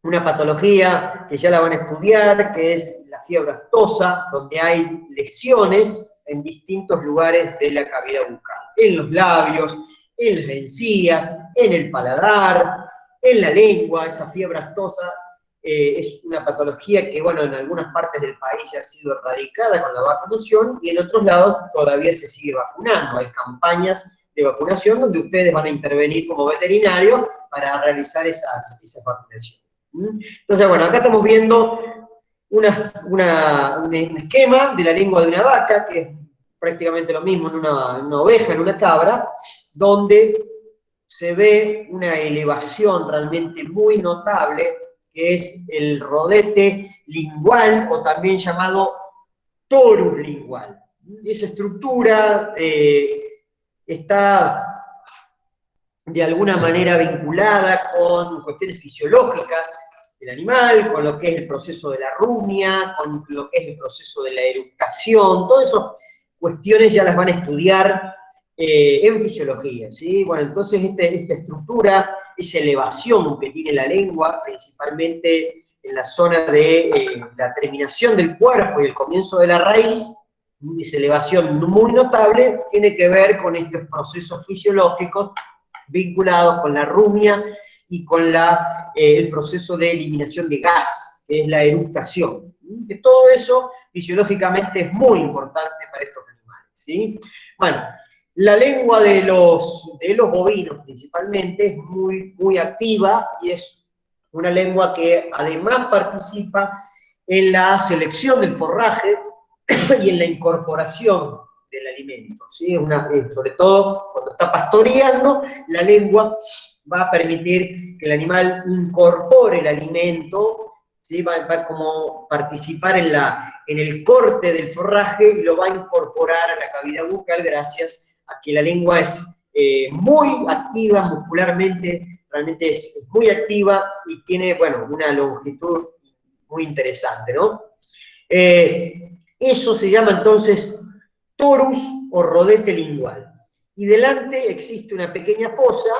una patología que ya la van a estudiar, que es la fiebre aftosa, donde hay lesiones en distintos lugares de la cavidad bucal, en los labios, en las encías, en el paladar, en la lengua. Esa fiebre aftosa es una patología que, bueno, en algunas partes del país ya ha sido erradicada con la vacunación y en otros lados todavía se sigue vacunando. Hay campañas de vacunación donde ustedes van a intervenir como veterinarios para realizar esas vacunaciones. Entonces, bueno, acá estamos viendo un esquema de la lengua de una vaca, que es prácticamente lo mismo en una oveja, en una cabra, donde se ve una elevación realmente muy notable, que es el rodete lingual, o también llamado torus lingual. Esa estructura está de alguna manera vinculada con cuestiones fisiológicas del animal, con lo que es el proceso de la rumia, con lo que es el proceso de la eructación, todas esas cuestiones ya las van a estudiar en fisiología, ¿sí? Bueno, entonces esta estructura, esa elevación que tiene la lengua, principalmente en la zona de la terminación del cuerpo y el comienzo de la raíz, esa elevación muy notable, tiene que ver con estos procesos fisiológicos vinculados con la rumia y con el proceso de eliminación de gas, que es la eructación. Que todo eso fisiológicamente es muy importante para estos animales, ¿sí? Bueno, la lengua de los bovinos principalmente es muy activa y es una lengua que además participa en la selección del forraje y en la incorporación del alimento, ¿sí? Sobre todo cuando está pastoreando, la lengua va a permitir que el animal incorpore el alimento, ¿sí? Va a como participar en el corte del forraje y lo va a incorporar a la cavidad bucal gracias a que la lengua es muy activa muscularmente, realmente es muy activa y tiene, bueno, una longitud muy interesante, ¿no? Eso se llama entonces torus o rodete lingual. Y delante existe una pequeña fosa,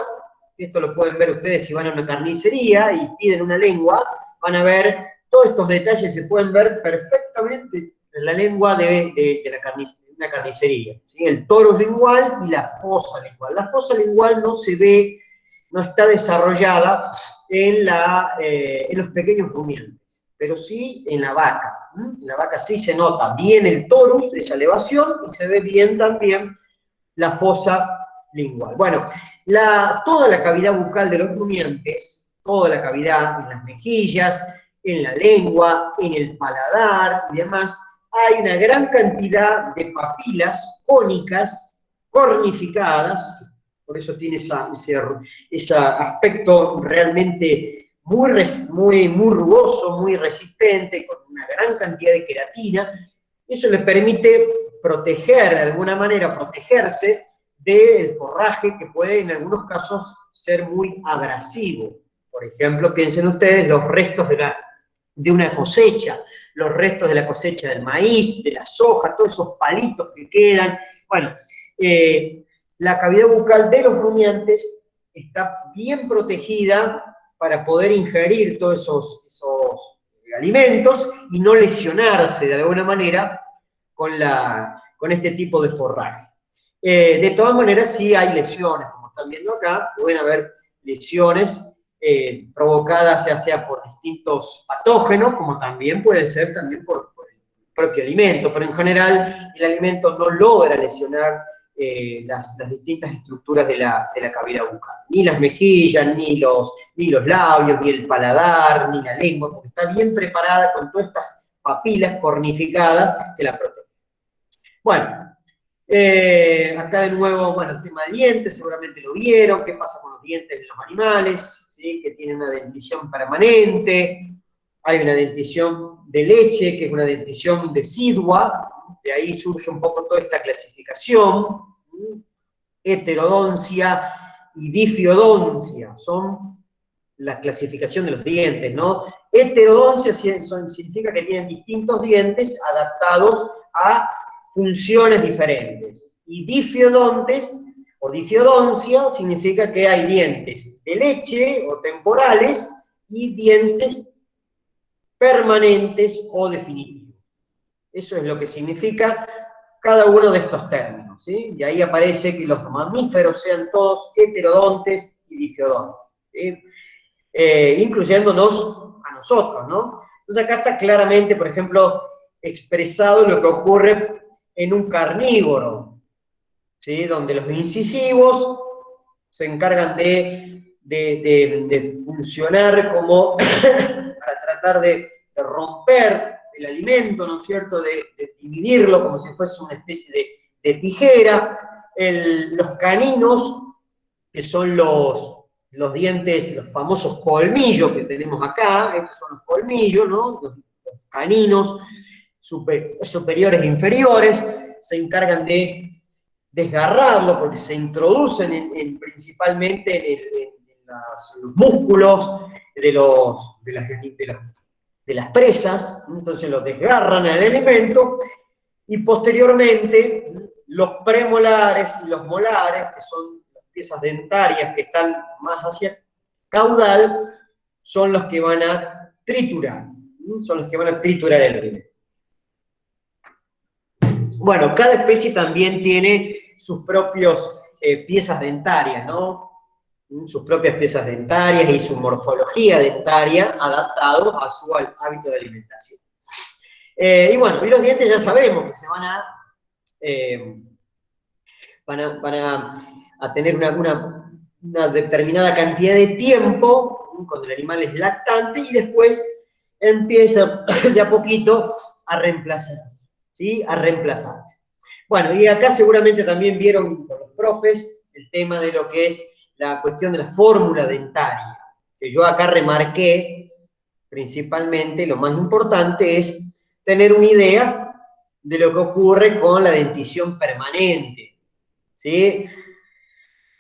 esto lo pueden ver ustedes si van a una carnicería y piden una lengua, van a ver, todos estos detalles se pueden ver perfectamente en la lengua de una carnicería. ¿Sí? El torus lingual y la fosa lingual. La fosa lingual no se ve, no está desarrollada en los pequeños rumiantes, pero sí en la vaca. En la vaca sí se nota bien el torus, esa elevación, y se ve bien también la fosa lingual. Bueno, toda la cavidad bucal de los rumiantes, toda la cavidad en las mejillas, en la lengua, en el paladar y demás, hay una gran cantidad de papilas cónicas, cornificadas, por eso tiene ese aspecto realmente muy rugoso, muy resistente, con una gran cantidad de queratina. Eso le permite proteger, de alguna manera, protegerse del forraje que puede en algunos casos ser muy abrasivo. Por ejemplo, piensen ustedes los restos de una cosecha, los restos de la cosecha del maíz, de la soja, todos esos palitos que quedan. Bueno, la cavidad bucal de los rumiantes está bien protegida para poder ingerir todos esos alimentos y no lesionarse de alguna manera con este tipo de forraje. De todas maneras, sí hay lesiones, como están viendo acá, pueden haber lesiones provocadas ya sea por distintos patógenos, como también puede ser también por el propio alimento, pero en general el alimento no logra lesionar las distintas estructuras de la cavidad bucal. Ni las mejillas, ni los labios, ni el paladar, ni la lengua, porque está bien preparada con todas estas papilas cornificadas que la protegen. Bueno, acá de nuevo, bueno, el tema de dientes, seguramente lo vieron, qué pasa con los dientes de los animales, ¿sí? Que tienen una dentición permanente, hay una dentición de leche, que es una dentición decidua, de ahí surge un poco toda esta clasificación, heterodoncia y difiodoncia, son la clasificación de los dientes, ¿no? Heterodoncia significa que tienen distintos dientes adaptados a funciones diferentes. Y difiodontes o difiodoncia significa que hay dientes de leche o temporales y dientes permanentes o definitivos. Eso es lo que significa cada uno de estos términos, ¿sí? Y ahí aparece que los mamíferos sean todos heterodontes y difeodontes, ¿sí? Incluyéndonos a nosotros, ¿no? Entonces acá está claramente, por ejemplo, expresado lo que ocurre en un carnívoro, ¿sí? Donde los incisivos se encargan de funcionar como para tratar de romper el alimento, ¿no es cierto?, de dividirlo como si fuese una especie de tijera. Los caninos, que son los dientes, los famosos colmillos que tenemos acá, estos son los colmillos, ¿no? Los caninos superiores e inferiores, se encargan de desgarrarlo porque se introducen principalmente en los músculos de las presas, entonces lo desgarran al alimento y posteriormente los premolares y los molares, que son las piezas dentarias que están más hacia caudal, son los que van a triturar, el alimento. Bueno, cada especie también tiene sus propias piezas dentarias, ¿no? Sus propias piezas dentarias y su morfología dentaria adaptado a su hábito de alimentación. Y bueno, y los dientes ya sabemos que se van a tener una determinada cantidad de tiempo cuando el animal es lactante y después empieza de a poquito a reemplazarse, ¿sí? A reemplazarse. Bueno, y acá seguramente también vieron con los profes el tema de lo que es la cuestión de la fórmula dentaria, que yo acá remarqué principalmente, lo más importante es tener una idea de lo que ocurre con la dentición permanente, ¿sí?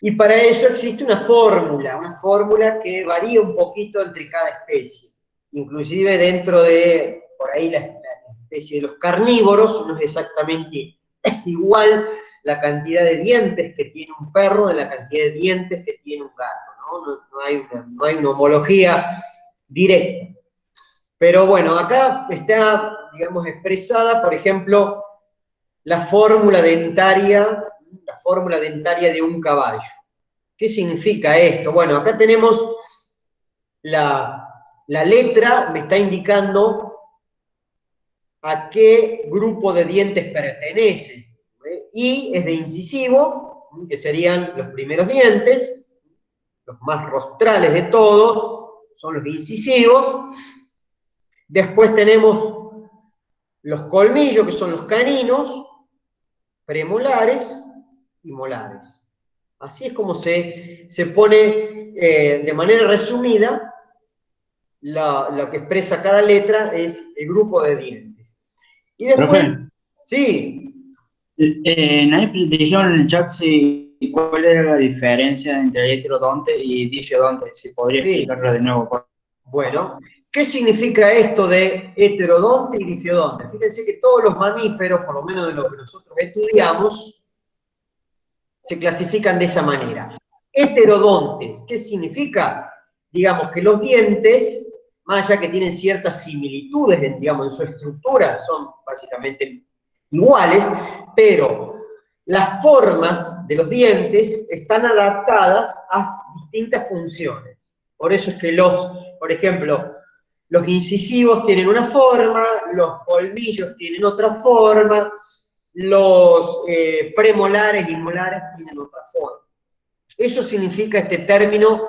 Y para eso existe una fórmula que varía un poquito entre cada especie, inclusive dentro de, por ahí, la especie de los carnívoros, no es exactamente igual la cantidad de dientes que tiene un perro de la cantidad de dientes que tiene un gato, ¿no? No hay una homología directa. Pero bueno, acá está, digamos, expresada, por ejemplo, la fórmula dentaria de un caballo. ¿Qué significa esto? Bueno, acá tenemos la letra, me está indicando a qué grupo de dientes pertenece. I es de incisivo, que serían los primeros dientes, los más rostrales de todos, son los incisivos. Después tenemos los colmillos, que son los caninos, premolares y molares. Así es como se pone de manera resumida lo que expresa cada letra es el grupo de dientes. Y después, Profe, sí, nadie dijeron en el chat cuál era la diferencia entre heterodonte y difeodonte, si podría sí. explicarla de nuevo, por Bueno, favor. ¿qué significa esto de heterodonte y difeodonte? Fíjense que todos los mamíferos, por lo menos de lo que nosotros estudiamos, se clasifican de esa manera. Heterodontes, ¿qué significa? Digamos que los dientes, más allá que tienen ciertas similitudes en su estructura, son básicamente iguales, pero las formas de los dientes están adaptadas a distintas funciones. Por eso es que por ejemplo, los incisivos tienen una forma, los colmillos tienen otra forma, los premolares y molares tienen otra forma. Eso significa este término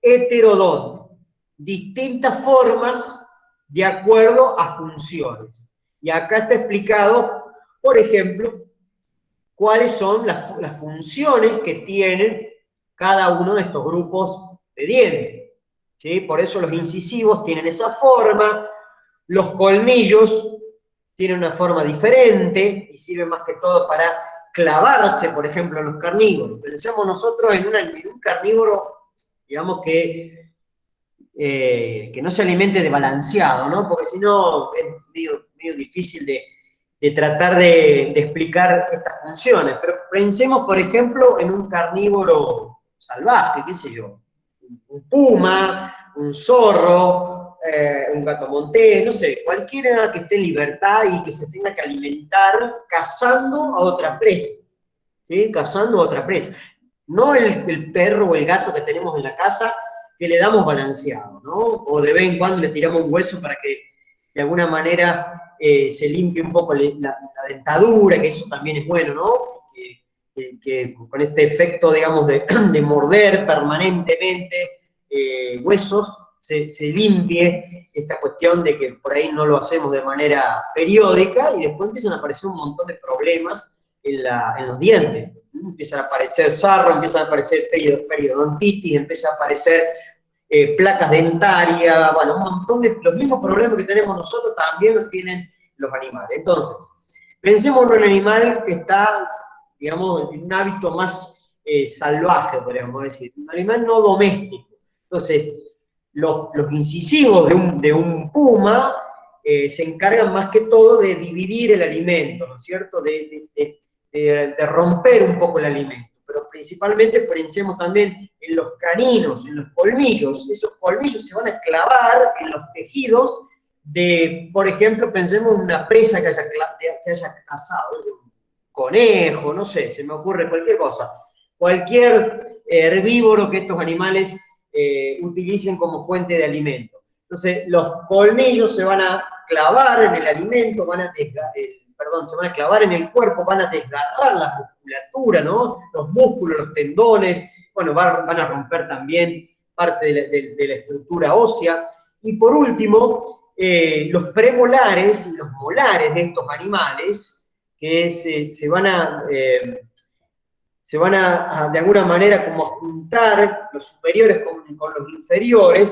heterodonte, distintas formas de acuerdo a funciones. Y acá está explicado, por ejemplo, cuáles son las funciones que tienen cada uno de estos grupos de dientes, ¿sí? Por eso los incisivos tienen esa forma, los colmillos tienen una forma diferente y sirven más que todo para clavarse, por ejemplo, en los carnívoros. Pensemos nosotros en un carnívoro, digamos, que no se alimente de balanceado, ¿no? Porque si no es medio difícil de tratar de explicar estas funciones. Pero pensemos, por ejemplo, en un carnívoro salvaje, qué sé yo, un puma, un zorro, un gato montés, no sé, cualquiera que esté en libertad y que se tenga que alimentar cazando a otra presa, ¿sí? Cazando a otra presa. No el perro o el gato que tenemos en la casa que le damos balanceado, ¿no? O de vez en cuando le tiramos un hueso para que de alguna manera se limpie un poco la dentadura, que eso también es bueno, ¿no? Que con este efecto, digamos, de morder permanentemente huesos, se limpie esta cuestión de que por ahí no lo hacemos de manera periódica y después empiezan a aparecer un montón de problemas en los dientes. Empiezan a aparecer sarro, empiezan a aparecer periodontitis, empiezan a aparecer placas dentarias, bueno, un montón de los mismos problemas que tenemos nosotros también los tienen los animales. Entonces, pensemos en un animal que está, digamos, en un hábito más salvaje, podríamos decir, un animal no doméstico. Entonces, los incisivos de un puma se encargan más que todo de dividir el alimento, ¿no es cierto? De romper un poco el alimento. Pero principalmente pensemos también en los caninos, en los colmillos. Esos colmillos se van a clavar en los tejidos de, por ejemplo, pensemos en una presa que haya cazado, un conejo, no sé, se me ocurre cualquier cosa. Cualquier herbívoro que estos animales utilicen como fuente de alimento. Entonces, los colmillos se van a clavar en el alimento, se van a clavar en el cuerpo, van a desgarrar la musculatura, ¿no? Los músculos, los tendones, bueno, van a romper también parte de la estructura ósea. Y por último, los premolares y los molares de estos animales, que se van a, de alguna manera, como a juntar los superiores con los inferiores,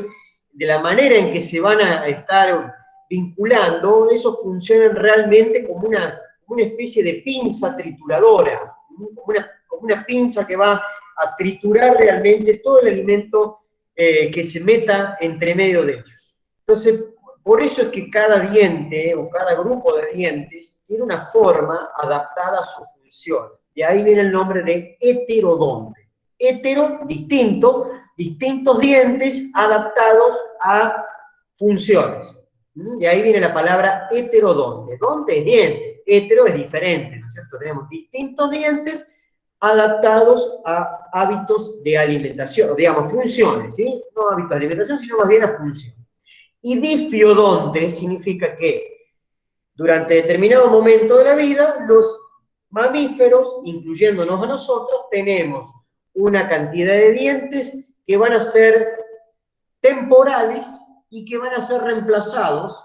de la manera en que se van a estar vinculando, eso funciona realmente como una especie de pinza trituradora, como una pinza que va a triturar realmente todo el alimento que se meta entre medio de ellos. Entonces, por eso es que cada diente o cada grupo de dientes tiene una forma adaptada a sus funciones. De ahí viene el nombre de heterodonte. Hetero, distinto, distintos dientes adaptados a funciones. De ahí viene la palabra heterodonte. Donte es diente, hetero es diferente, ¿no es cierto? Tenemos distintos dientes adaptados a hábitos de alimentación, digamos, funciones, ¿sí? No hábitos de alimentación, sino más bien a funciones. Y difiodonte significa que durante determinado momento de la vida, los mamíferos, incluyéndonos a nosotros, tenemos una cantidad de dientes que van a ser temporales y que van a ser reemplazados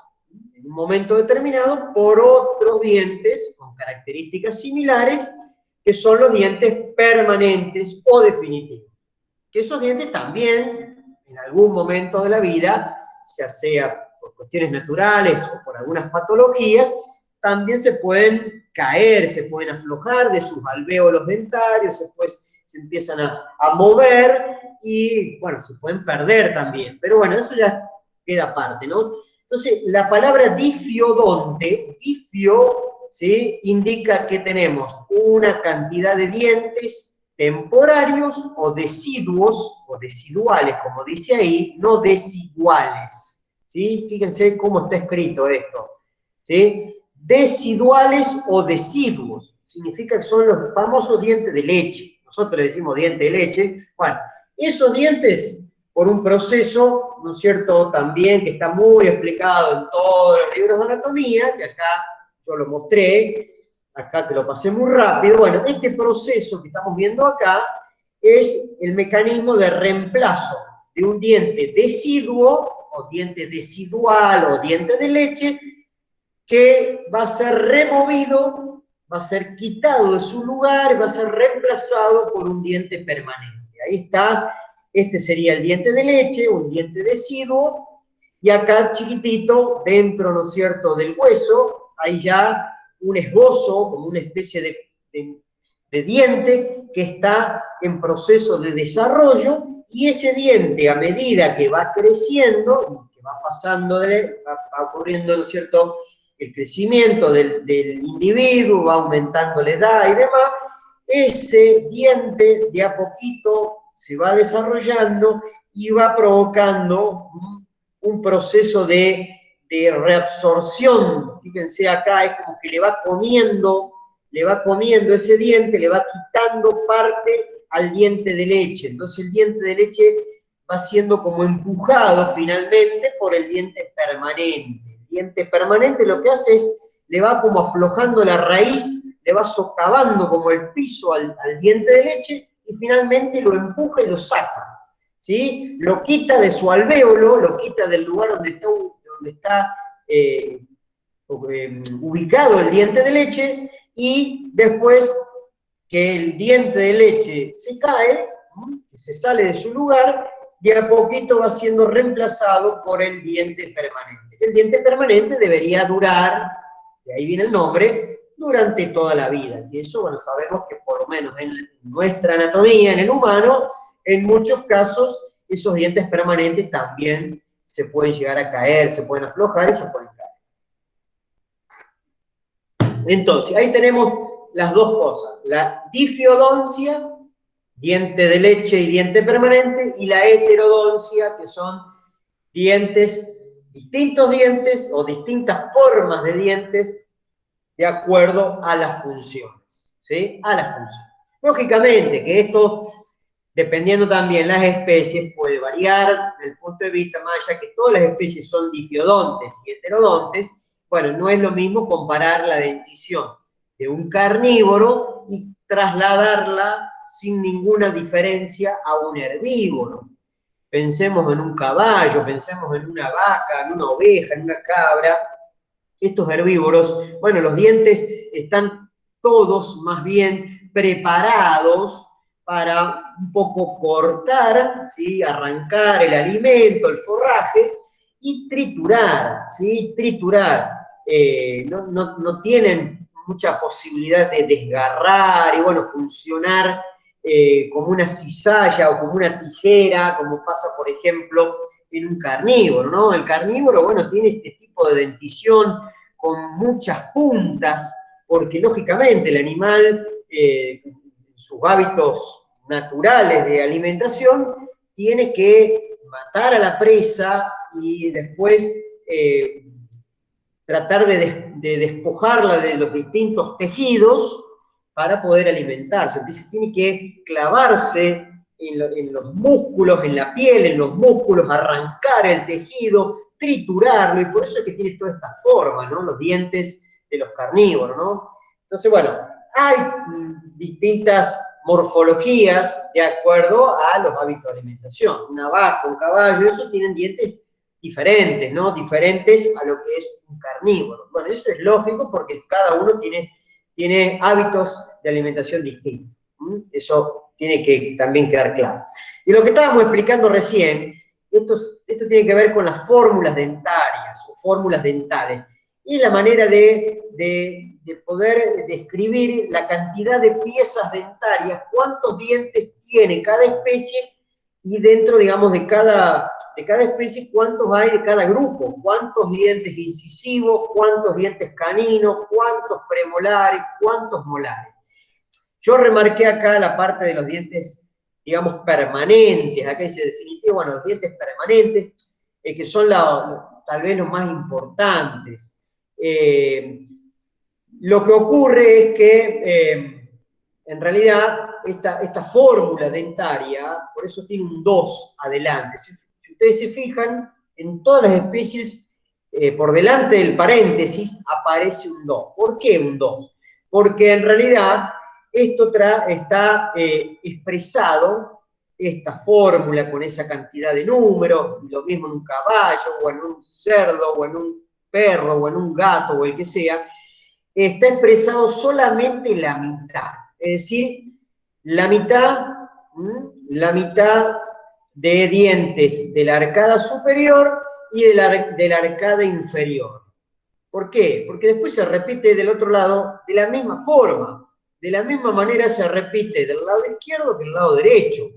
en un momento determinado por otros dientes con características similares, que son los dientes permanentes o definitivos. Que esos dientes también, en algún momento de la vida, ya sea por cuestiones naturales o por algunas patologías, también se pueden caer, se pueden aflojar de sus alvéolos dentarios, después se empiezan a mover y, bueno, se pueden perder también. Pero bueno, eso ya queda aparte, ¿no? Entonces, la palabra difiodonte, difio, ¿sí?, indica que tenemos una cantidad de dientes temporarios o deciduos, o deciduales, como dice ahí, no desiguales. ¿Sí? Fíjense cómo está escrito esto. ¿Sí? Deciduales o deciduos. Significa que son los famosos dientes de leche. Nosotros le decimos diente de leche. Bueno, esos dientes, por un proceso, ¿no es cierto?, también que está muy explicado en todos los libros de anatomía, que acá yo lo mostré, acá te lo pasé muy rápido. Bueno, este proceso que estamos viendo acá es el mecanismo de reemplazo de un diente deciduo, o diente decidual, o diente de leche, que va a ser removido, va a ser quitado de su lugar, y va a ser reemplazado por un diente permanente. Ahí está, este sería el diente de leche, un diente deciduo, y acá chiquitito, dentro, ¿no es cierto?, del hueso, hay ya un esbozo, como una especie de diente que está en proceso de desarrollo, y ese diente, a medida que va creciendo, que va pasando, va ocurriendo, ¿no es cierto?, el crecimiento del individuo, va aumentando la edad y demás, ese diente de a poquito se va desarrollando y va provocando un proceso de reabsorción. Fíjense acá, es como que le va comiendo ese diente, le va quitando parte al diente de leche. Entonces el diente de leche va siendo como empujado finalmente por el diente permanente. El diente permanente lo que hace es, le va como aflojando la raíz, le va socavando como el piso al diente de leche y finalmente lo empuja y lo saca. ¿Sí? Lo quita de su alvéolo, lo quita del lugar donde está ubicado el diente de leche, y después que el diente de leche se cae, se sale de su lugar, de a poquito va siendo reemplazado por el diente permanente. El diente permanente debería durar, de ahí viene el nombre, durante toda la vida. Y eso, bueno, sabemos que por lo menos en nuestra anatomía, en el humano, en muchos casos, esos dientes permanentes también se pueden llegar a caer, se pueden aflojar y se pueden caer. Entonces, ahí tenemos las dos cosas, la difiodoncia, diente de leche y diente permanente, y la heterodoncia, que son distintos dientes o distintas formas de dientes de acuerdo a las funciones, ¿sí? A las funciones. Lógicamente que esto, dependiendo también las especies, puede variar desde el punto de vista, más allá que todas las especies son difiodontes y heterodontes, bueno, no es lo mismo comparar la dentición de un carnívoro y trasladarla sin ninguna diferencia a un herbívoro. Pensemos en un caballo, pensemos en una vaca, en una oveja, en una cabra. Estos herbívoros, bueno, los dientes están todos más bien preparados para un poco cortar, ¿sí? Arrancar el alimento, el forraje, y triturar, ¿sí? Triturar. No tienen mucha posibilidad de desgarrar y, bueno, funcionar como una cizalla o como una tijera, como pasa, por ejemplo, en un carnívoro, ¿no? El carnívoro, bueno, tiene este tipo de dentición con muchas puntas, porque lógicamente el animal, en sus hábitos naturales de alimentación, tiene que matar a la presa y después tratar de despojarla de los distintos tejidos para poder alimentarse. Entonces tiene que clavarse en los músculos, en la piel, en los músculos, arrancar el tejido, triturarlo, y por eso es que tiene toda esta forma, ¿no? Los dientes de los carnívoros, ¿no? Entonces, bueno, hay distintas morfologías de acuerdo a los hábitos de alimentación. Una vaca, un caballo, eso tienen dientes diferentes, ¿no? Diferentes a lo que es un carnívoro. Bueno, eso es lógico porque cada uno tiene hábitos de alimentación distintos. Eso tiene que también quedar claro. Y lo que estábamos explicando recién, esto tiene que ver con las fórmulas dentarias o fórmulas dentales y la manera de poder describir la cantidad de piezas dentarias, cuántos dientes tiene cada especie, y dentro, digamos, de cada especie, cuántos hay de cada grupo, cuántos dientes incisivos, cuántos dientes caninos, cuántos premolares, cuántos molares. Yo remarqué acá la parte de los dientes, digamos, permanentes. Acá dice definitivo, bueno, los dientes permanentes, que son tal vez los más importantes. Lo que ocurre es que, en realidad, esta fórmula dentaria, por eso tiene un 2 adelante. Si ustedes se fijan, en todas las especies, por delante del paréntesis, aparece un 2. ¿Por qué un 2? Porque en realidad esto está expresado, esta fórmula con esa cantidad de números, lo mismo en un caballo, o en un cerdo, o en un perro, o en un gato, o el que sea, está expresado solamente la mitad. Es decir, la mitad de dientes de la arcada superior y de la arcada inferior. ¿Por qué? Porque después se repite del otro lado de la misma forma. De la misma manera se repite del lado izquierdo que del lado derecho.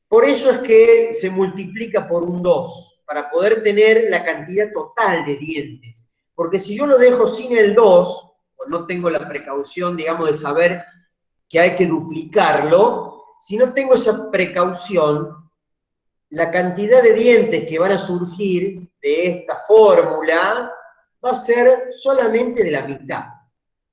Por eso es que se multiplica por un 2, para poder tener la cantidad total de dientes. Porque si yo lo dejo sin el 2, o no tengo la precaución, digamos, de saber que hay que duplicarlo, si no tengo esa precaución, la cantidad de dientes que van a surgir de esta fórmula va a ser solamente de la mitad.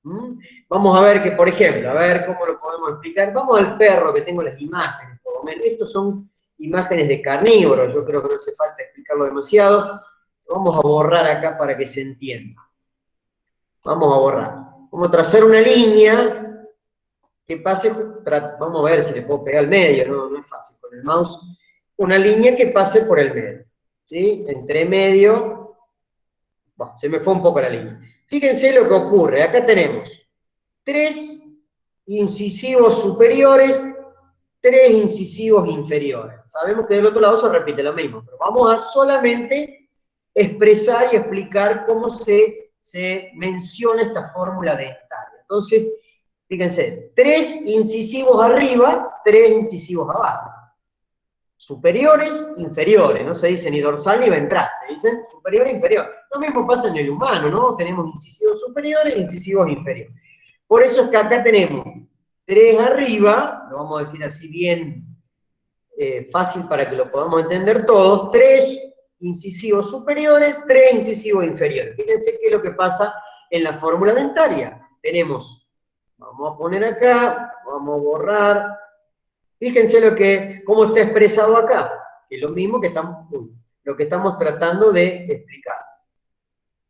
¿Mm? Vamos a ver que, por ejemplo, a ver cómo lo podemos explicar. Vamos al perro, que tengo las imágenes, por lo menos. Estos son imágenes de carnívoros, yo creo que no hace falta explicarlo demasiado. Vamos a borrar acá para que se entienda. Vamos a borrar. Vamos a trazar una línea que pase, vamos a ver si le puedo pegar al medio, no es fácil con el mouse. Una línea que pase por el medio, ¿sí? Entre medio, bueno, se me fue un poco la línea. Fíjense lo que ocurre, acá tenemos 3 incisivos superiores, 3 incisivos inferiores. Sabemos que del otro lado se repite lo mismo, pero vamos a solamente expresar y explicar cómo se menciona esta fórmula dentaria. Entonces, fíjense, 3 incisivos arriba, 3 incisivos abajo. Superiores, inferiores, no se dice ni dorsal ni ventral, se dicen superior e inferior. Lo mismo pasa en el humano, ¿no? Tenemos incisivos superiores e incisivos inferiores. Por eso es que acá tenemos 3 arriba, lo vamos a decir así bien fácil para que lo podamos entender todos, 3 incisivos superiores, 3 incisivos inferiores. Fíjense qué es lo que pasa en la fórmula dentaria. Tenemos, vamos a poner acá, vamos a borrar. Fíjense cómo está expresado acá, que es lo mismo que lo que estamos tratando de explicar.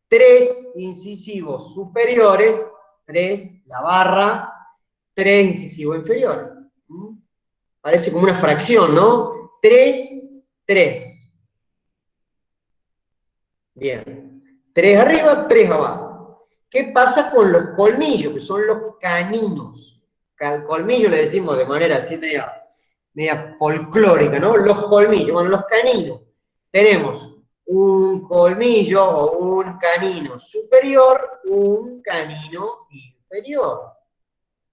3 incisivos superiores, 3, la barra, 3 incisivos inferiores. Parece como una fracción, ¿no? 3, 3. Bien. 3 arriba, 3 abajo. ¿Qué pasa con los colmillos, que son los caninos? Al colmillo le decimos de manera así media folclórica, ¿no? Los colmillos, bueno, los caninos. Tenemos un colmillo o un canino superior, un canino inferior.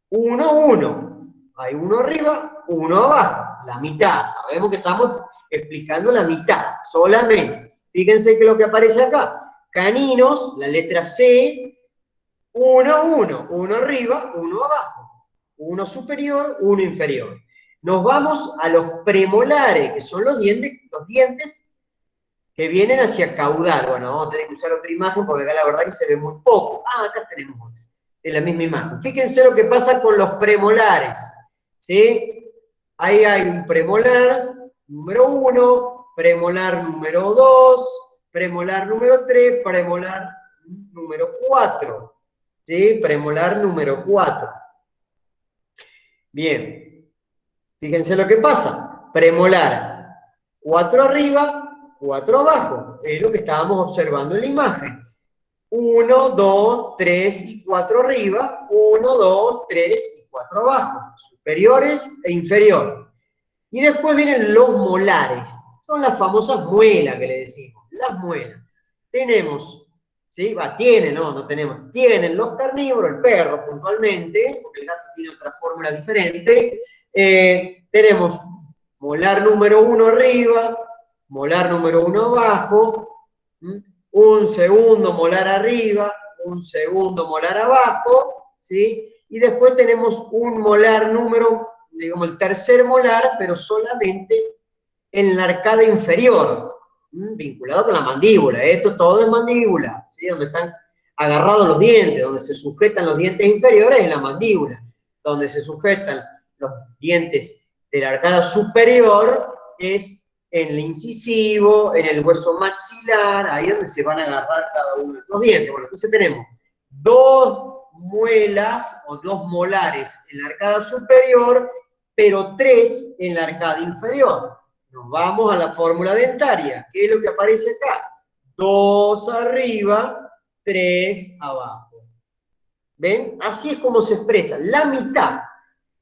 1, 1. Hay uno arriba, uno abajo. La mitad. Sabemos que estamos explicando la mitad, solamente. Fíjense que lo que aparece acá. Caninos, la letra C, 1, 1. Uno arriba, uno abajo. Uno superior, uno inferior. Nos vamos a los premolares, que son los dientes que vienen hacia caudal. Bueno, vamos a tener que usar otra imagen porque acá la verdad que se ve muy poco. Ah, acá tenemos otra, en la misma imagen. Fíjense lo que pasa con los premolares, ¿sí? Ahí hay un premolar número 1, premolar número 2, premolar número 3, premolar número 4, ¿sí? Premolar número 4. Bien, fíjense lo que pasa. Premolar, 4 arriba, 4 abajo. Es lo que estábamos observando en la imagen. 1, 2, 3 y 4 arriba, 1, 2, 3 y 4 abajo. Superiores e inferiores. Y después vienen los molares. Son las famosas muelas que le decimos. Las muelas. Tenemos, ¿sí? Tienen, no tenemos. Tienen los carnívoros, el perro puntualmente, porque el gato tiene otra fórmula diferente. Tenemos molar número 1 arriba, molar número 1 abajo, un segundo molar arriba, un segundo molar abajo, ¿sí? Y después tenemos un molar número, digamos, el tercer molar, pero solamente en la arcada inferior, vinculado con la mandíbula. Esto todo es mandíbula, ¿sí? Donde están agarrados los dientes, donde se sujetan los dientes inferiores es la mandíbula, donde se sujetan los dientes de la arcada superior es en el incisivo, en el hueso maxilar, ahí es donde se van a agarrar cada uno de estos dientes. Bueno, entonces tenemos 2 muelas o 2 molares en la arcada superior, pero 3 en la arcada inferior. Nos vamos a la fórmula dentaria. ¿Qué es lo que aparece acá? 2 arriba, 3 abajo. ¿Ven? Así es como se expresa. La mitad.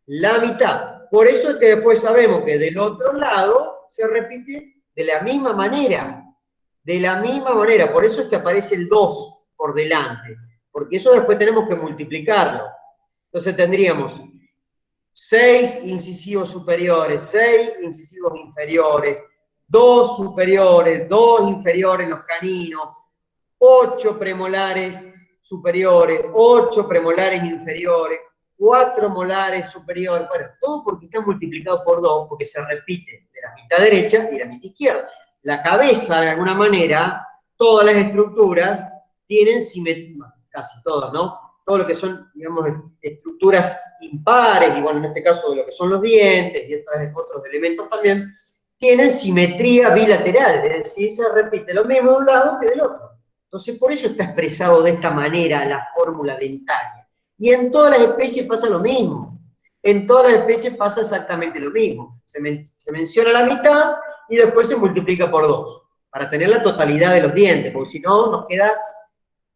La mitad. Por eso es que después sabemos que del otro lado se repite de la misma manera. De la misma manera. Por eso es que aparece el 2 por delante. Porque eso después tenemos que multiplicarlo. Entonces tendríamos 6 incisivos superiores, 6 incisivos inferiores, 2 superiores, 2 inferiores en los caninos, 8 premolares superiores, 8 premolares inferiores, 4 molares superior, bueno, todo porque está multiplicado por 2, porque se repite de la mitad derecha y la mitad izquierda. La cabeza, de alguna manera, todas las estructuras tienen simetría, casi todas, ¿no? Todo lo que son, digamos, estructuras impares, igual en este caso de lo que son los dientes y otros elementos también, tienen simetría bilateral, es decir, se repite lo mismo de un lado que del otro. Entonces, por eso está expresado de esta manera la fórmula dentaria. Y en todas las especies pasa lo mismo. En todas las especies pasa exactamente lo mismo. Se menciona la mitad y después se multiplica por 2, para tener la totalidad de los dientes, porque si no, nos queda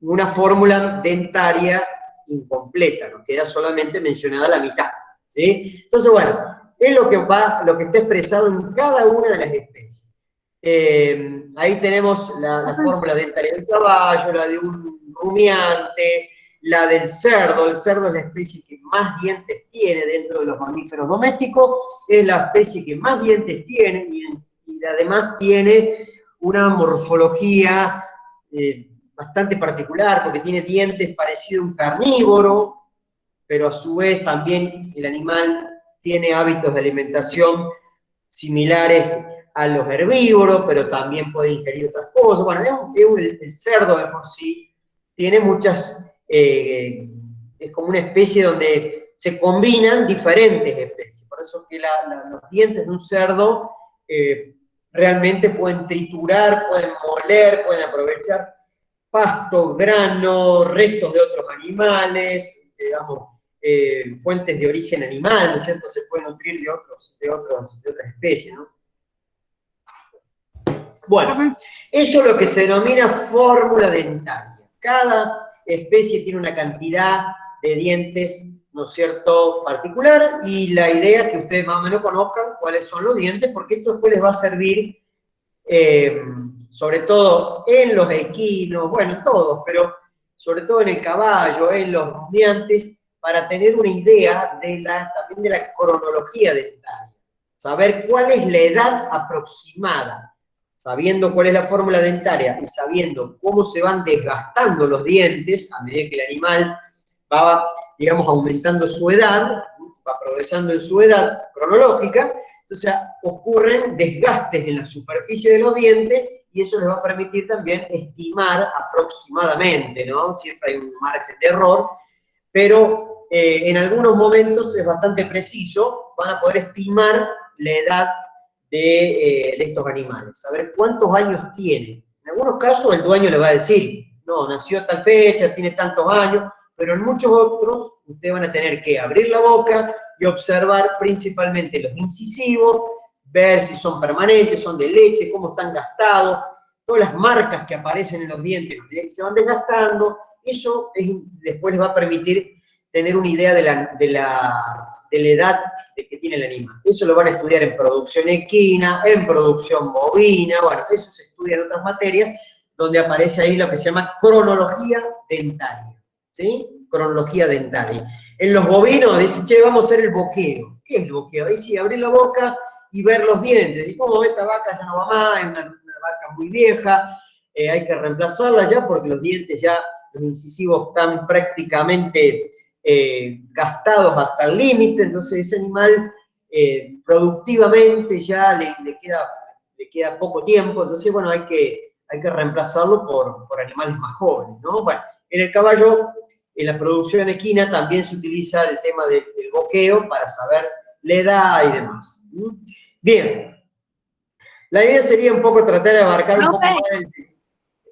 una fórmula dentaria incompleta, nos queda solamente mencionada la mitad, ¿sí? Entonces, bueno, es lo que está expresado en cada una de las especies. Ahí tenemos la fórmula dentaria del caballo, la de un rumiante, la del cerdo. El cerdo es la especie que más dientes tiene dentro de los mamíferos domésticos, es la especie que más dientes tiene y además tiene una morfología bastante particular, porque tiene dientes parecidos a un carnívoro, pero a su vez también el animal tiene hábitos de alimentación similares a los herbívoros, pero también puede ingerir otras cosas. Bueno, el cerdo de por sí tiene muchas, es como una especie donde se combinan diferentes especies. Por eso que los dientes de un cerdo realmente pueden triturar, pueden moler, pueden aprovechar pastos, granos, restos de otros animales, digamos, fuentes de origen animal, ¿no es cierto? Se pueden nutrir de otras especies, ¿no? Bueno, eso es lo que se denomina fórmula dentaria. Cada especie tiene una cantidad de dientes, ¿no es cierto?, particular, y la idea es que ustedes más o menos conozcan cuáles son los dientes, porque esto después les va a servir, sobre todo en los equinos, bueno, en todos, pero sobre todo en el caballo, en los rumiantes, para tener una idea también de la cronología dentaria, saber cuál es la edad aproximada. Sabiendo cuál es la fórmula dentaria y sabiendo cómo se van desgastando los dientes a medida que el animal va, digamos, aumentando su edad, va progresando en su edad cronológica, entonces ocurren desgastes en la superficie de los dientes y eso les va a permitir también estimar aproximadamente, ¿no? Siempre hay un margen de error, pero en algunos momentos es bastante preciso, van a poder estimar la edad de estos animales, saber cuántos años tiene. En algunos casos el dueño le va a decir, no, nació a tal fecha, tiene tantos años, pero en muchos otros ustedes van a tener que abrir la boca y observar principalmente los incisivos, ver si son permanentes, son de leche, cómo están gastados, todas las marcas que aparecen en los dientes que se van desgastando, eso después les va a permitir tener una idea de la edad que tiene el animal. Eso lo van a estudiar en producción equina, en producción bovina, bueno, eso se estudia en otras materias, donde aparece ahí lo que se llama cronología dentaria, ¿sí? Cronología dentaria. En los bovinos dicen, che, vamos a hacer el boqueo. ¿Qué es el boqueo? Ahí sí, abrir la boca y ver los dientes. Y como esta vaca ya no va más, es una vaca muy vieja, hay que reemplazarla ya porque los dientes ya, los incisivos están prácticamente gastados hasta el límite, entonces ese animal productivamente ya le queda poco tiempo, entonces bueno, hay que reemplazarlo por animales más jóvenes, ¿no? Bueno, en el caballo, en la producción equina también se utiliza el tema del boqueo para saber la edad y demás. Bien, la idea sería un poco tratar de abarcar un poco más del...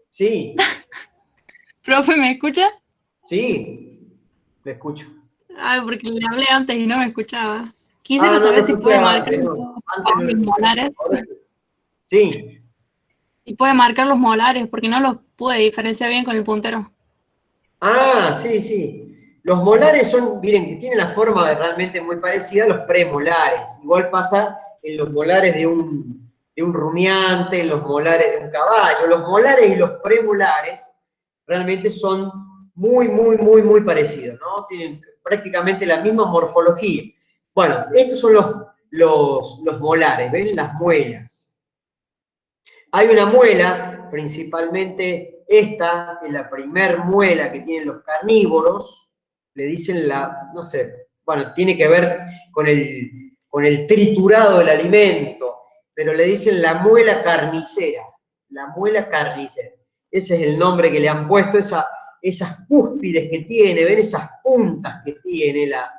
Sí. Profe, ¿me escucha? Sí, le escucho. Ah, porque le hablé antes y no me escuchaba. Quisiera saber si puede marcar los molares. Sí. Y puede marcar los molares, porque no los pude diferenciar bien con el puntero. Ah, sí, sí. Los molares son, miren, que tienen la forma realmente muy parecida a los premolares. Igual pasa en los molares de un rumiante, en los molares de un caballo. Los molares y los premolares realmente son muy, muy, muy, muy parecidos, ¿no? Tienen prácticamente la misma morfología. Bueno, estos son los molares, ¿ven? Las muelas. Hay una muela, principalmente esta, que es la primer muela que tienen los carnívoros, le dicen no sé, bueno, tiene que ver con el triturado del alimento, pero le dicen la muela carnicera, la muela carnicera. Ese es el nombre que le han puesto, esas cúspides que tiene, ven esas puntas que tiene las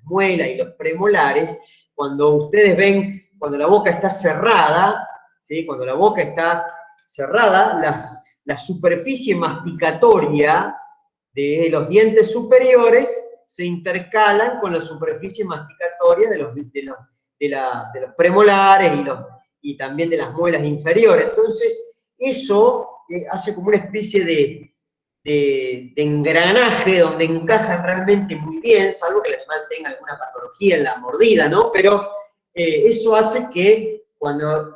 muelas y los premolares, cuando ustedes ven, cuando la boca está cerrada, ¿sí? Cuando la boca está cerrada, la superficie masticatoria de los dientes superiores se intercalan con la superficie masticatoria de los premolares y también de las muelas inferiores. Entonces, eso hace como una especie de engranaje donde encajan realmente muy bien, salvo que el animal tenga alguna patología en la mordida, ¿no? Pero eso hace que cuando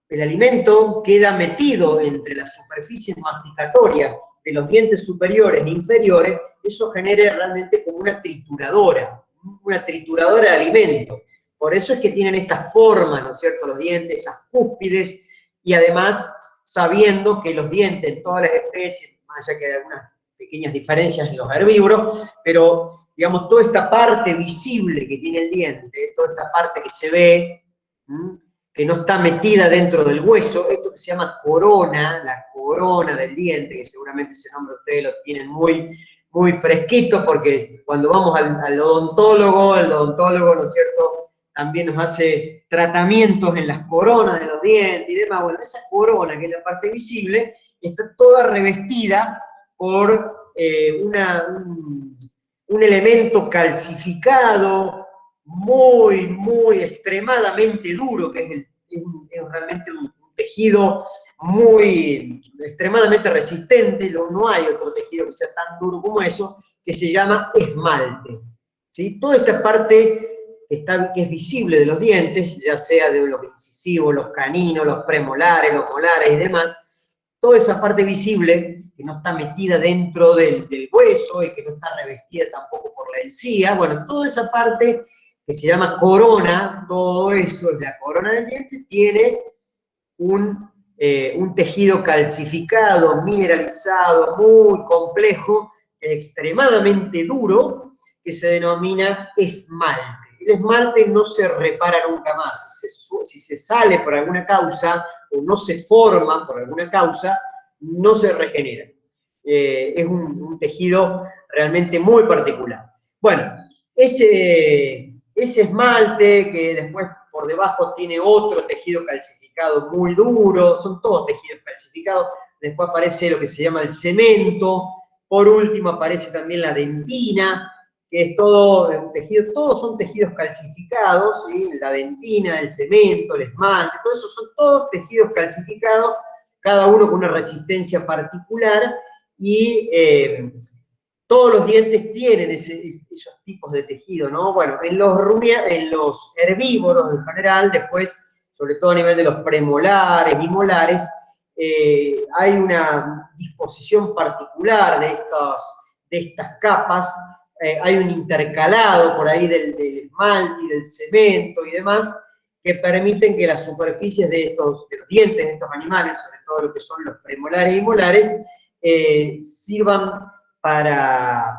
el alimento queda metido entre las superficies masticatorias de los dientes superiores e inferiores, eso genere realmente como una trituradora de alimento. Por eso es que tienen esta forma, ¿no es cierto?, los dientes, esas cúspides, y además sabiendo que los dientes en todas las especies, más allá que hay algunas pequeñas diferencias en los herbívoros, pero digamos, toda esta parte visible que tiene el diente, toda esta parte que se ve, que no está metida dentro del hueso, esto que se llama corona, la corona del diente, que seguramente ese nombre ustedes lo tienen muy, muy fresquito, porque cuando vamos al odontólogo, ¿no es cierto?, también nos hace tratamientos en las coronas de los dientes y demás. Bueno, esa corona, que es la parte visible, está toda revestida por un elemento calcificado, muy, muy extremadamente duro, que es realmente un tejido muy extremadamente resistente. No hay otro tejido que sea tan duro como eso, que se llama esmalte, ¿sí? Toda esta parte que es visible de los dientes, ya sea de los incisivos, los caninos, los premolares, los molares y demás, toda esa parte visible, que no está metida dentro del hueso y que no está revestida tampoco por la encía, bueno, toda esa parte que se llama corona, todo eso es la corona del diente, tiene un tejido calcificado, mineralizado, muy complejo, extremadamente duro, que se denomina esmalte. El esmalte no se repara nunca más. Si se sale por alguna causa o no se forma por alguna causa, no se regenera. Es un tejido realmente muy particular. Bueno, ese esmalte que después por debajo tiene otro tejido calcificado muy duro, son todos tejidos calcificados, después aparece lo que se llama el cemento, por último aparece también la dentina, que es todo un tejido, todos son tejidos calcificados, ¿sí? La dentina, el cemento, el esmalte, todo eso son todos tejidos calcificados, cada uno con una resistencia particular, y todos los dientes tienen esos tipos de tejido, ¿no? Bueno, en los herbívoros en general, después, sobre todo a nivel de los premolares y molares, hay una disposición particular de estas capas, hay un intercalado por ahí del esmalte y del cemento y demás, que permiten que las superficies de los dientes de estos animales, sobre todo lo que son los premolares y molares, sirvan para,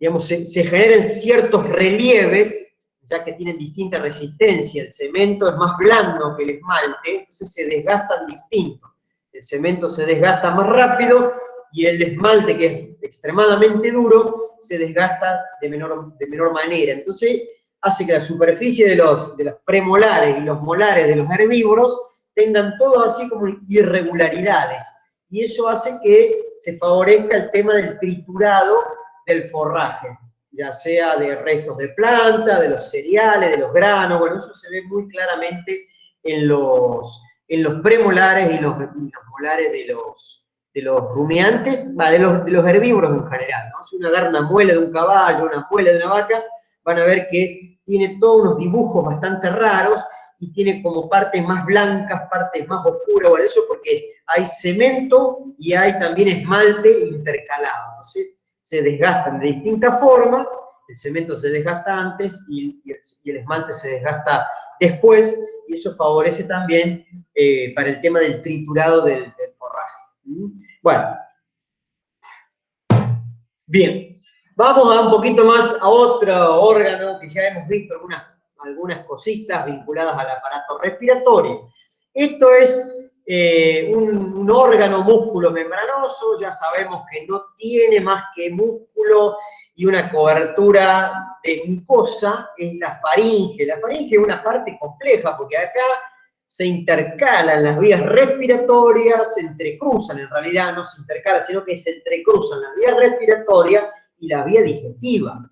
digamos, se generen ciertos relieves, ya que tienen distinta resistencia. El cemento es más blando que el esmalte, entonces se desgastan distinto. El cemento se desgasta más rápido y el esmalte, que es extremadamente duro, se desgasta de menor manera. Entonces hace que la superficie de los premolares y los molares de los herbívoros tengan todo así como irregularidades. Y eso hace que se favorezca el tema del triturado del forraje, ya sea de restos de planta, de los cereales, de los granos. Bueno, eso se ve muy claramente en los premolares y los molares de los rumiantes, de los herbívoros en general, ¿no? Si uno agarra una muela de un caballo, una muela de una vaca, van a ver que tiene todos unos dibujos bastante raros y tiene como partes más blancas, partes más oscuras, bueno, eso porque hay cemento y hay también esmalte intercalado, ¿no? Se desgastan de distintas formas, el cemento se desgasta antes y el esmalte se desgasta después, y eso favorece también para el tema del triturado del forraje. Bueno, bien, Vamos a un poquito más a otro órgano que ya hemos visto algunas cositas vinculadas al aparato respiratorio. Esto es un órgano músculo membranoso, ya sabemos que no tiene más que músculo y una cobertura de mucosa, es la faringe. La faringe es una parte compleja porque acá se intercalan las vías respiratorias, se entrecruzan, en realidad no se intercalan, sino que se entrecruzan las vías respiratorias y la vía digestiva.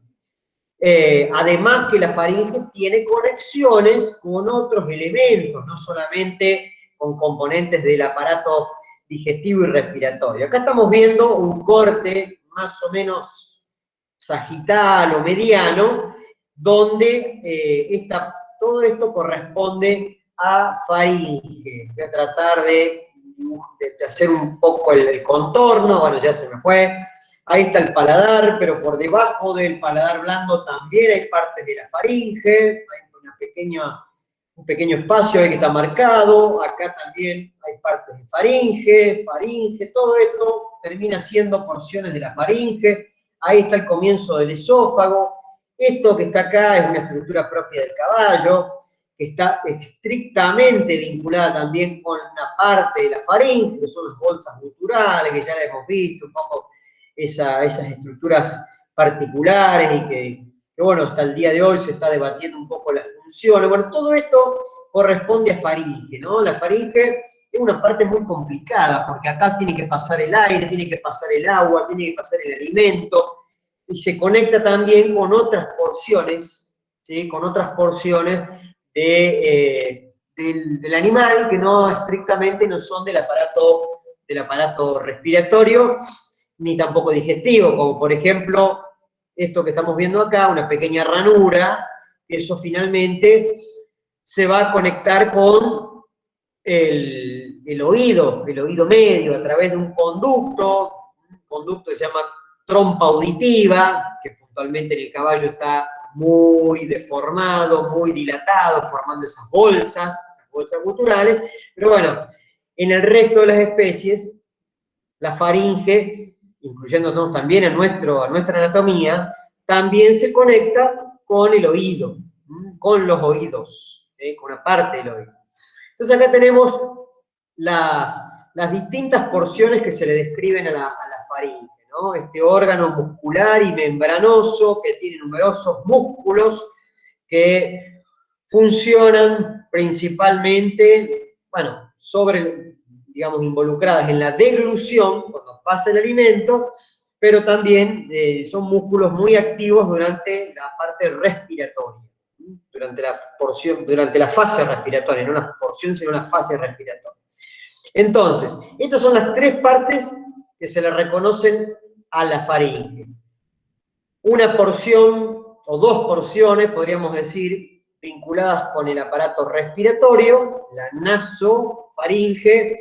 Además que la faringe tiene conexiones con otros elementos, no solamente con componentes del aparato digestivo y respiratorio. Acá estamos viendo un corte más o menos sagital o mediano, donde todo esto corresponde a faringe. Voy a tratar de hacer un poco el contorno, bueno, ya se me fue. Ahí está el paladar, pero por debajo del paladar blando también hay partes de la faringe, hay un pequeño espacio ahí que está marcado, acá también hay partes de faringe, todo esto termina siendo porciones de la faringe. Ahí está el comienzo del esófago. Esto que está acá es una estructura propia del caballo, que está estrictamente vinculada también con una parte de la faringe, que son las bolsas guturales, que ya la hemos visto, un poco esas estructuras particulares y que, bueno, hasta el día de hoy se está debatiendo un poco las funciones. Bueno, todo esto corresponde a faringe, ¿no? La faringe es una parte muy complicada, porque acá tiene que pasar el aire, tiene que pasar el agua, tiene que pasar el alimento, y se conecta también con otras porciones, ¿sí? Con otras porciones del animal que no estrictamente no son del aparato respiratorio, ni tampoco digestivo, como por ejemplo esto que estamos viendo acá, una pequeña ranura, que eso finalmente se va a conectar con el oído medio, a través de un conducto que se llama trompa auditiva, que puntualmente en el caballo está muy deformado, muy dilatado, formando esas bolsas guturales, pero bueno, en el resto de las especies, la faringe, incluyéndonos también a nuestra anatomía, también se conecta con el oído, con los oídos, con una parte del oído. Entonces acá tenemos las distintas porciones que se le describen a la faringe, ¿no? Este órgano muscular y membranoso que tiene numerosos músculos que funcionan principalmente, bueno, digamos, involucradas en la deglución, cuando pasa el alimento, pero también son músculos muy activos durante la parte respiratoria, durante la fase respiratoria, no una porción, sino una fase respiratoria. Entonces, estas son las tres partes que se le reconocen a la faringe. Una porción o dos porciones, podríamos decir, vinculadas con el aparato respiratorio, la nasofaringe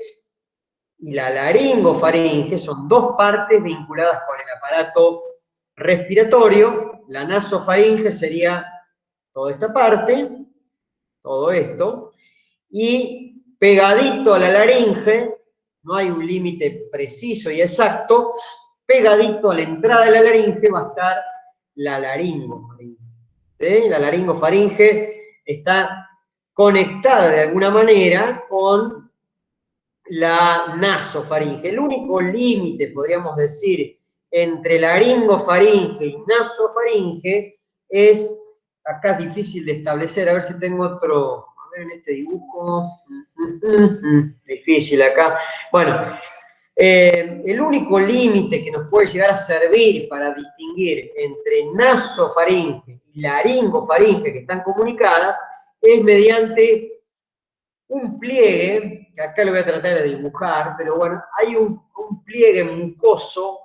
y la laringofaringe, son dos partes vinculadas con el aparato respiratorio. La nasofaringe sería toda esta parte, todo esto, y pegadito a la laringe, no hay un límite preciso y exacto, pegadito a la entrada de la laringe va a estar la laringofaringe. ¿Sí? La laringofaringe está conectada de alguna manera con la nasofaringe. El único límite, podríamos decir, entre laringofaringe y nasofaringe es, acá es difícil de establecer, a ver si tengo otro, a ver en este dibujo, difícil acá. Bueno, el único límite que nos puede llegar a servir para distinguir entre nasofaringe y laringofaringe que están comunicadas es mediante un pliegue, que acá lo voy a tratar de dibujar, pero bueno, hay un pliegue mucoso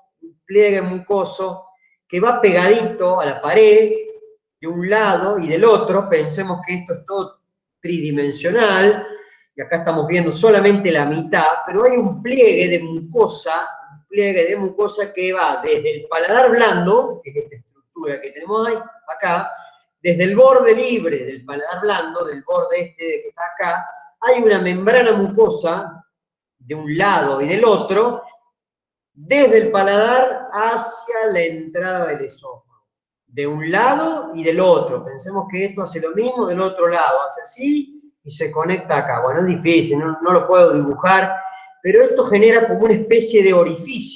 que va pegadito a la pared de un lado y del otro. Pensemos que esto es todo tridimensional, y acá estamos viendo solamente la mitad, pero hay un pliegue de mucosa que va desde el paladar blando, que es esta estructura que tenemos ahí, acá, desde el borde libre del paladar blando, del borde este que está acá, hay una membrana mucosa de un lado y del otro, desde el paladar hacia la entrada del esófago. De un lado y del otro. Pensemos que esto hace lo mismo del otro lado. Hace así y se conecta acá. Bueno, es difícil, no lo puedo dibujar, pero esto genera como una especie de orificio